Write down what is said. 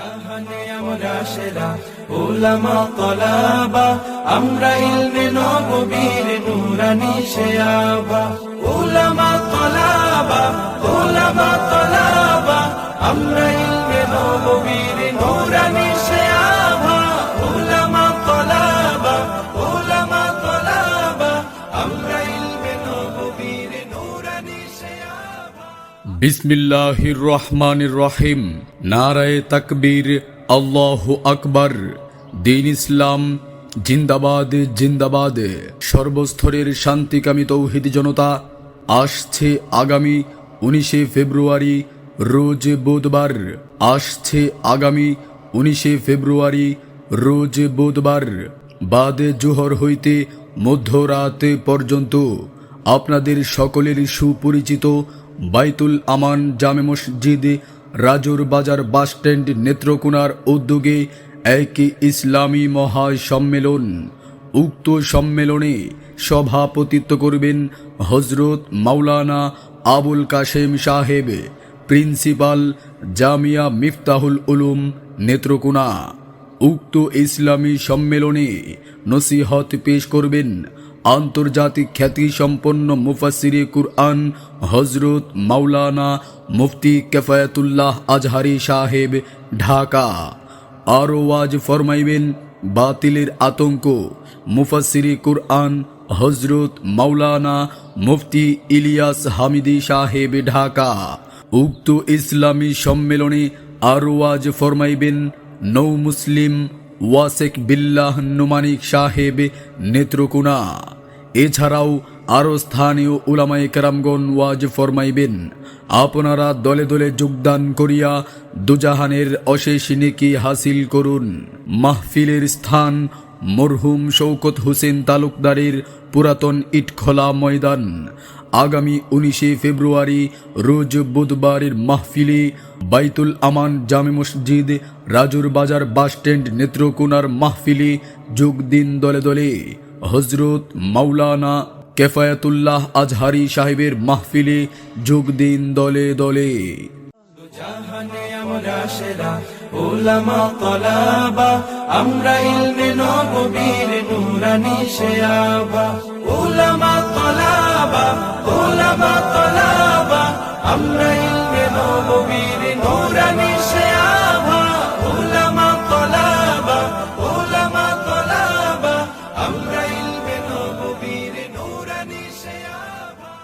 জাহানে আমরা সেরা উলামা তলাবা, আমরা ইলমে নববীর নূরানি শেয়াবা। উলামা তলাবা, উলামা তলাবা, আমরা ইলমে নববীর নূরানি শেয়াবা। উলামা তলাবা, উলামা তলাবা, আমরা ইলমে নববীর নূরানি শেয়াবা। বিসমিল্লাহির রহমানির রহিম। নারায়ে তাকবীর, আল্লাহু আকবার। দ্বীন ইসলাম জিন্দাবাদ জিন্দাবাদ। সর্বস্তরের শান্তিকামী তৌহিদি জনতা, আসছে আগামী 19 ফেব্রুয়ারি রোজ বুধবার। আসছে আগামী 19 ফেব্রুয়ারি রোজ বুধবার বাদে জোহর হইতে মধ্যরাত পর্যন্ত আপনাদের সকলের সুপরিচিত বাইতুল আমান জামে মসজিদ, রাজুর বাজার বাসস্ট্যান্ড, নেত্রকোনার উদ্যোগে এক ইসলামী মহাসম্মেলন। উক্ত সম্মেলনে সভাপতিত্ব করবেন হজরত মাওলানা আবুল কাশেম সাহেব, প্রিন্সিপাল, জামিয়া মিফতাহুল উলুম, নেত্রকোনা। উক্ত ইসলামী সম্মেলনে নসিহত পেশ করবেন আন্তর্জাতিক খ্যাতিসম্পন্ন মুফাসসিরে কুরআন হজরত মাওলানা মুফতি কিফায়াতুল্লাহ আজহারি সাহেব, ঢাকা। আরও ওয়াজ ফরমাইবেন বাতিলের আতঙ্ক মুফাসসিরে কুরআন হজরত মাওলানা মুফতি ইলিয়াস হামিদি সাহেব, ঢাকা। উক্ত ইসলামী সম্মেলনে আরও ওয়াজ ফরমাইবেন নৌ মুসলিম ওয়াসেক বিল্লাহ নুমানিক সাহেব, নেত্রকোনা। এছাড়াও আরও স্থানীয় উলামায়ে কেরামগণ ওয়াজ ফরমাইবেন। আপনারা দলে দলে যোগদান করিয়া দুজাহানের অশেষ নেকি হাসিল করুন। মাহফিলের স্থান মরহুম শওকত হোসেন তালুকদারের পুরাতন ইটখোলা ময়দান। আগামী 19 ফেব্রুয়ারি রোজ বুধবারের মাহফিলে বাইতুল আমান জামে মসজিদ, রাজুর বাজার বাসস্ট্যান্ড, নেত্রকোনার মাহফিলে যোগ দিন দলে দলে। হজরত মাওলানা কিফায়াতুল্লাহ আজহারি সাহেবের মাহফিলে যোগ দিন দলে দলে। জাহানে আমরা সেরা উলামা তলাবা, আমরা ইলমে নববীর নূরানি শেয়াবা। উলামা তলাবা, উলামা তলাবা, আমরা ইলমে নববীর নূরানি শেয়াবা।